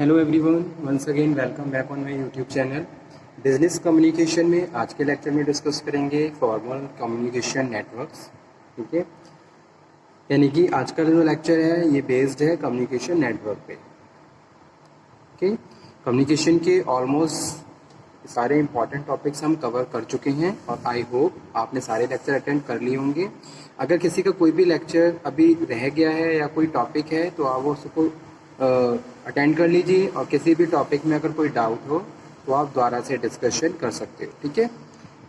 Hello everyone, once again welcome back on my YouTube channel. Business communication में आज के lecture में discuss करेंगे फॉर्मल कम्युनिकेशन नेटवर्क्स। ठीक है, यानी कि आज का जो लेक्चर है ये बेस्ड है कम्युनिकेशन नेटवर्क पे। ओके, कम्युनिकेशन के ऑलमोस्ट सारे इंपॉर्टेंट टॉपिक्स हम कवर कर चुके हैं और आई होप आपने सारे लेक्चर अटेंड कर लिए होंगे। अगर किसी का कोई भी लेक्चर अभी रह गया है या कोई टॉपिक है तो आप वो उसको अटेंड कर लीजिए, और किसी भी टॉपिक में अगर कोई डाउट हो तो आप दोबारा से डिस्कशन कर सकते हो। ठीक है,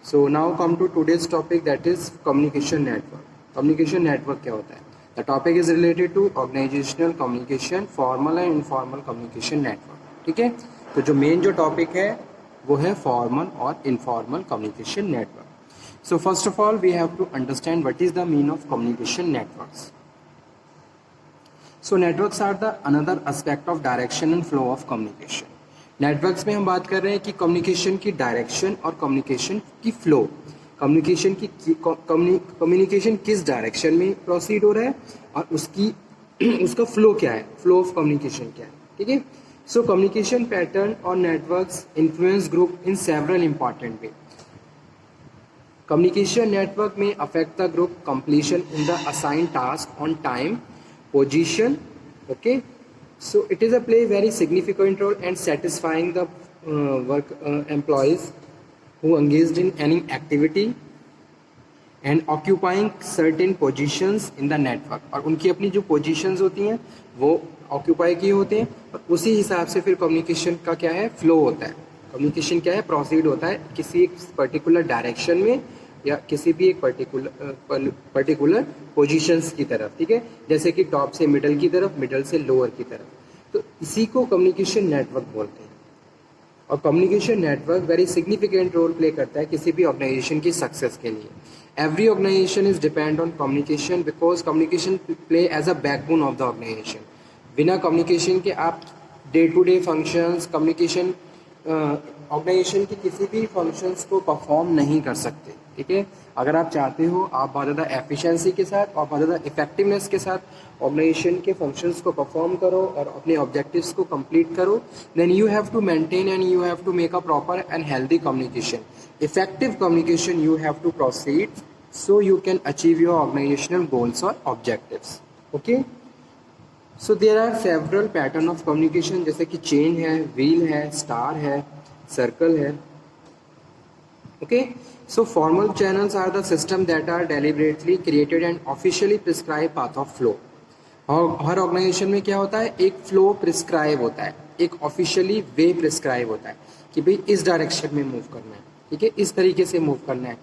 so now come to today's topic, that is communication network. Communication network क्या होता है? The topic is related to organisational communication, formal and informal communication network. ठीक है, तो जो मेन जो टॉपिक है वो है फॉर्मल और informal communication network. So first of all we have to understand what is the mean of communication networks. So networks are the another aspect of direction and flow of communication. Networks में हम बात कर रहे हैं कि communication की direction और communication की फ्लो। कम्युनिकेशन की कम्युनिकेशन किस डायरेक्शन में प्रोसीड हो रहा है और उसका फ्लो क्या है, फ्लो ऑफ कम्युनिकेशन क्या है। ठीक है, सो कम्युनिकेशन पैटर्न और networks influence group in several important way. Communication network may affect the group completion in the assigned task on time, position. Okay, so it is a play very significant role and satisfying the work employees who engaged in any activity and occupying certain positions in the network. और उनकी अपनी जो positions होती हैं वो occupy किए होते हैं और उसी हिसाब से फिर कम्युनिकेशन का क्या है, फ्लो होता है। कम्युनिकेशन क्या है, प्रोसीड होता है किसी एक पर्टिकुलर डायरेक्शन में या किसी भी एक पर्टिकुलर पोजीशंस की तरफ। ठीक है, जैसे कि टॉप से मिडल की तरफ, मिडल से लोअर की तरफ, तो इसी को कम्युनिकेशन नेटवर्क बोलते हैं। और communication network very significant role play करता है किसी भी ऑर्गेनाइजेशन की सक्सेस के लिए। Every organisation is depend on communication because communication play as a backbone of the organisation. बिना कम्युनिकेशन के आप day to day functions, communication organisation के किसी भी फंक्शंस को परफॉर्म नहीं कर सकते। ठीक है, अगर आप चाहते हो आप बहुत ज़्यादा एफिशिएंसी के साथ और बहुत ज़्यादा इफेक्टिवनेस के साथ ऑर्गेनाइजेशन के फंक्शंस को परफॉर्म करो और अपने ऑब्जेक्टिव्स को कंप्लीट करो, then you have to maintain and you have to make a proper and healthy communication. Effective communication you have to proceed so you can achieve your organisational goals और objectives. Okay, so there are several pattern of communication, जैसे कि chain है, wheel है, star है, circle है। Okay, so formal channels are the system that are deliberately created and officially prescribed path of flow। और हर organisation में क्या होता है, एक फ्लो प्रिस्क्राइब होता है, एक ऑफिशियली वे प्रिस्क्राइब होता है कि भाई इस डायरेक्शन में मूव करना है। ठीक है, इस तरीके से मूव करना है।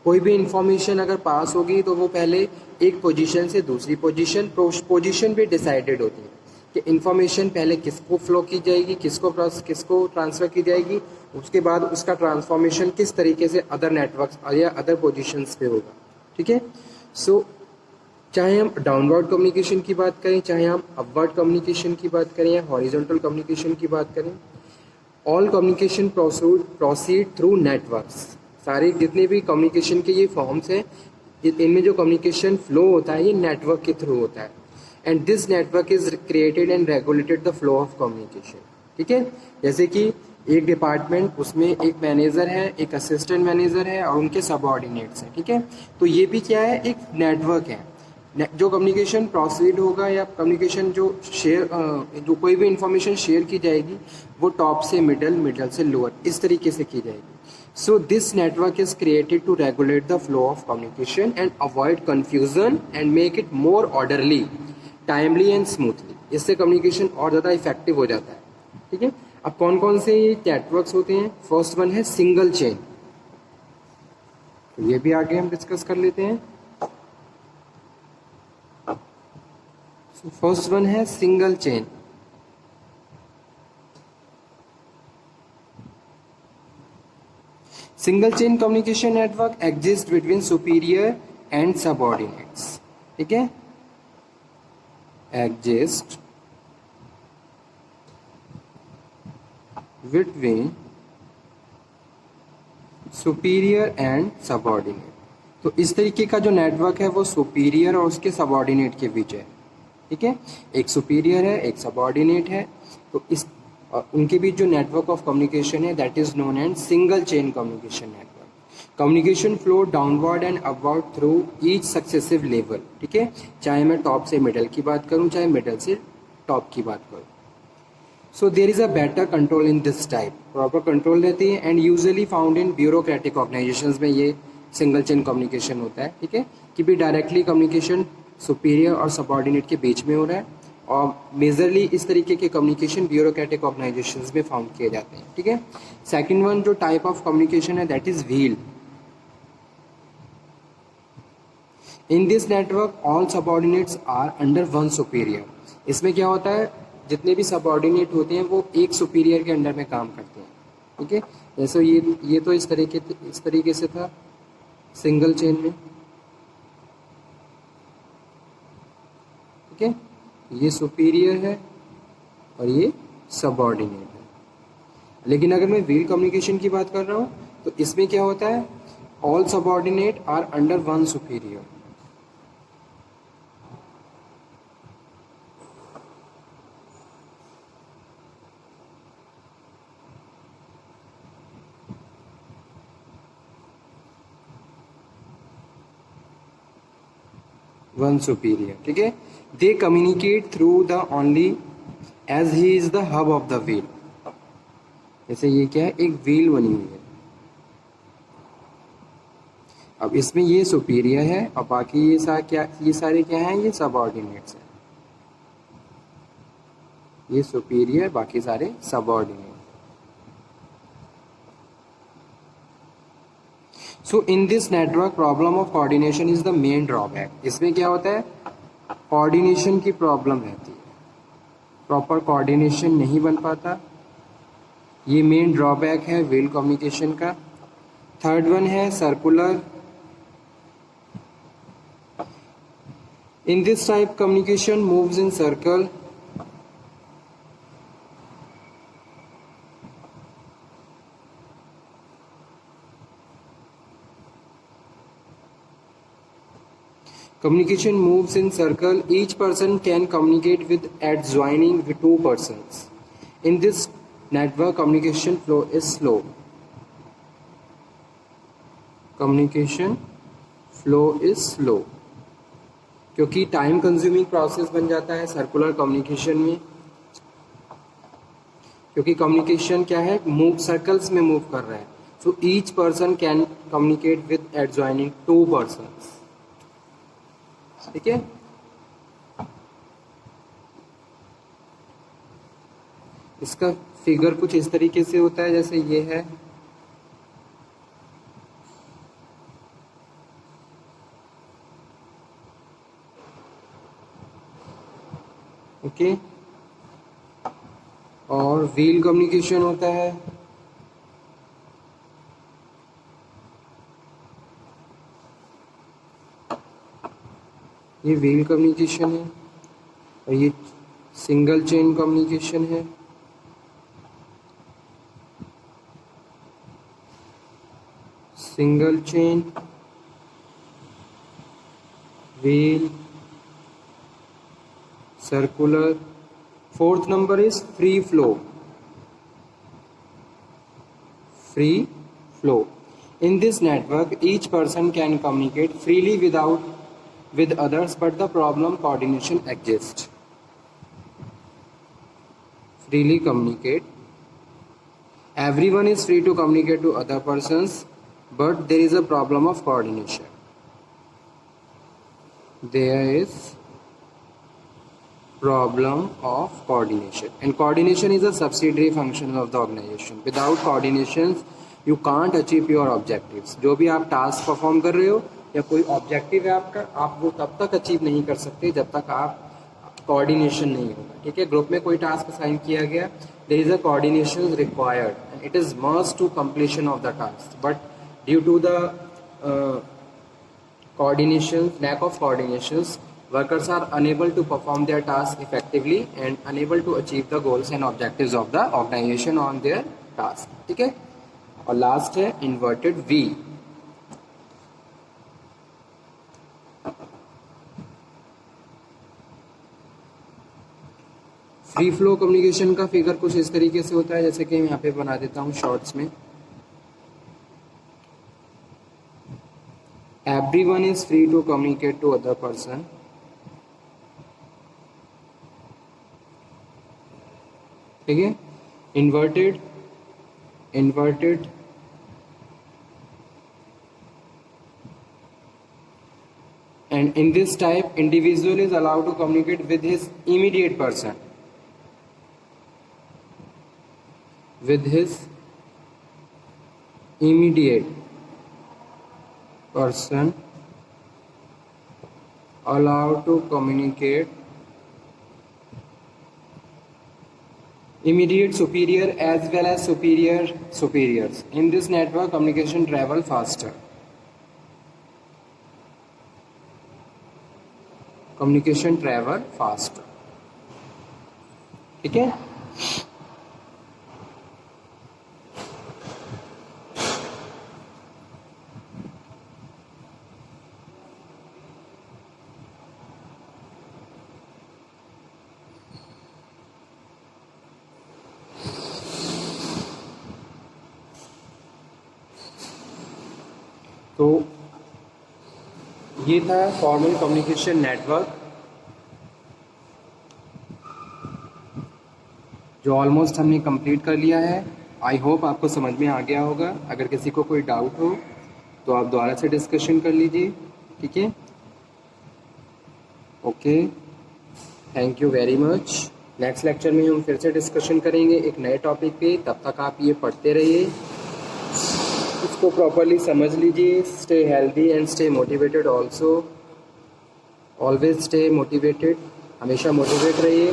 कोई भी इंफॉर्मेशन अगर पास होगी तो वो पहले एक पोजीशन से दूसरी पोजीशन भी डिसाइडेड होती है कि इंफॉर्मेशन पहले किसको फ्लो की जाएगी, किसको ट्रांसफ़र की जाएगी, उसके बाद उसका ट्रांसफॉर्मेशन किस तरीके से अदर नेटवर्क्स या अदर पोजीशंस पे होगा। ठीक है, सो चाहे हम डाउनवर्ड कम्युनिकेशन की बात करें, चाहे हम अपवर्ड कम्युनिकेशन की बात करें या हॉरिजॉन्टल कम्युनिकेशन की बात करें, all communication proceed through networks. सारे जितने भी कम्युनिकेशन के ये फॉर्म्स हैं, इनमें जो कम्युनिकेशन फ्लो होता है ये नेटवर्क के थ्रू होता है। And this network is created and regulated the flow of communication. ठीक है, जैसे कि एक डिपार्टमेंट, उसमें एक मैनेजर है, एक असिस्टेंट मैनेजर है और उनके सबऑर्डिनेट्स हैं। ठीक है, तो ये भी क्या है, एक नेटवर्क है। जो कम्युनिकेशन प्रोसीड होगा या कम्युनिकेशन जो कोई भी इंफॉर्मेशन शेयर की जाएगी वो टॉप से मिडल, मिडल से लोअर, इस तरीके से की जाएगी। So this network is created to regulate the flow of communication and avoid confusion and make it more orderly, timely and smoothly। इससे कम्युनिकेशन और ज़्यादा इफेक्टिव हो जाता है। ठीक है, अब कौन कौन से ये नेटवर्क्स होते हैं? फर्स्ट वन है सिंगल चेन, तो ये भी आगे हम डिस्कस कर लेते हैं। फर्स्ट वन है single chain. Single chain communication network exist between superior and subordinates. ठीक है, exist between superior and subordinate. तो इस तरीके का जो नेटवर्क है वो सुपीरियर और उसके सबऑर्डिनेट के बीच है। ठीक है, एक सुपीरियर है, एक सबऑर्डिनेट है, तो इस और उनके बीच जो नेटवर्क ऑफ कम्युनिकेशन है that is known and single chain communication network. Communication flow downward and upward through each successive level, ठीक है, चाहे मैं टॉप से मिडल की बात करूं चाहे मिडल से टॉप की बात करूं। So there is a better control in this type, proper control रहती है and usually found in bureaucratic organisations में ये सिंगल चेन कम्युनिकेशन होता है, ठीक है, कि भी डायरेक्टली कम्युनिकेशन सुपीरियर और सबऑर्डिनेट के बीच में हो रहा है और मेजरली इस तरीके के कम्युनिकेशन ब्यूरोक्रेटिक ऑर्गेनाइजेशंस में फाउंड किए जाते हैं, ठीक है। सेकंड वन जो टाइप ऑफ कम्युनिकेशन है that is wheel. In this network all subordinates are under one superior. इसमें क्या होता है, जितने भी सबऑर्डिनेट होते हैं वो एक सुपीरियर के अंडर में काम करते हैं, ठीक है। जैसे ये तो इस तरीके से था सिंगल चेन में, ठीक है, ये सुपीरियर है और ये सबऑर्डिनेट है। लेकिन अगर मैं व्हील कम्युनिकेशन की बात कर रहा हूँ तो इसमें क्या होता है, all subordinate are under one superior. One superior, ठीक है। They communicate through the only as he is the hub of the wheel. जैसे ये क्या है, एक व्हील बनी हुई है, अब इसमें ये सुपीरियर है और बाकी ये सारे क्या हैं, ये सबऑर्डिनेट्स हैं। ये सुपीरियर बाकी सारे subordinate. So in this network problem of coordination is the main drawback. इसमें क्या होता है, कोऑर्डिनेशन की प्रॉब्लम रहती है, प्रॉपर कोऑर्डिनेशन नहीं बन पाता, ये मेन ड्रॉबैक है व्हील कम्युनिकेशन का। थर्ड वन है circular. In this type communication moves in circle. Communication moves in circle. Each person can communicate with adjoining two persons. In this network, communication flow is slow. Communication flow is slow क्योंकि time consuming process बन जाता है circular communication में, क्योंकि communication क्या है, move circles में move कर रहा है। So each person can communicate with adjoining to persons, ठीक है। इसका फिगर कुछ इस तरीके से होता है, जैसे ये है, ओके, और व्हील कम्युनिकेशन होता है, ये व्हील कम्युनिकेशन है और ये सिंगल चेन कम्युनिकेशन है। Single chain, wheel, circular. Fourth number is free flow. Free flow. In this network, each person can communicate freely with others, but the problem coordination exists. Freely communicate. Everyone is free to communicate to other persons, but there is a problem of coordination. There is problem of coordination, and coordination is a subsidiary function of the organization. Without coordination you can't achieve your objectives. जो भी आप task perform कर रहे हो या कोई objective है आपका, आप वो तब तक अचीव नहीं कर सकते जब तक आप कोऑर्डिनेशन नहीं होगा, ठीक है। ग्रुप में कोई टास्क असाइन किया गया, there is a coordination required and it is must to completion of the task, but due to the coordination, lack of coordinations, workers are unable to perform their task effectively and unable to achieve the goals and objectives of the organization on their task, ठीक है। और last है inverted we. Free flow communication का figure कुछ इस तरीके से होता है, जैसे कि मैं यहाँ पे बना देता हूँ शॉर्ट्स में। Everyone is free to communicate to other person. ठीक है, inverted and in this type individual is allowed to communicate with his immediate person, with his immediate person, allowed to communicate immediate superior as well as superiors. In this network communication travel faster. Communication travel fast. ठीक है, तो ये था formal communication network, जो almost हमने complete कर लिया है। आई होप आपको समझ में आ गया होगा। अगर किसी को कोई डाउट हो तो आप दोबारा से डिस्कशन कर लीजिए। ठीक है, okay, thank you very much. Next lecture में हम फिर से डिस्कशन करेंगे एक नए टॉपिक पे। तब तक आप ये पढ़ते रहिए, इसको प्रॉपरली समझ लीजिए। Stay healthy and stay motivated also, always stay motivated, हमेशा मोटिवेट रहिए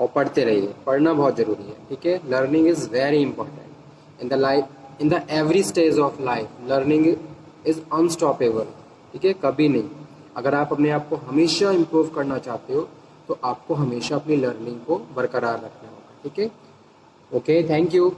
और पढ़ते रहिए। पढ़ना बहुत ज़रूरी है। ठीक है, learning is very important in the life, in the every stage of life. Learning is unstoppable. ठीक है, कभी नहीं। अगर आप अपने आप को हमेशा इम्प्रूव करना चाहते हो तो आपको हमेशा अपनी लर्निंग को बरकरार रखना होगा। ठीक है, ओके, थैंक यू।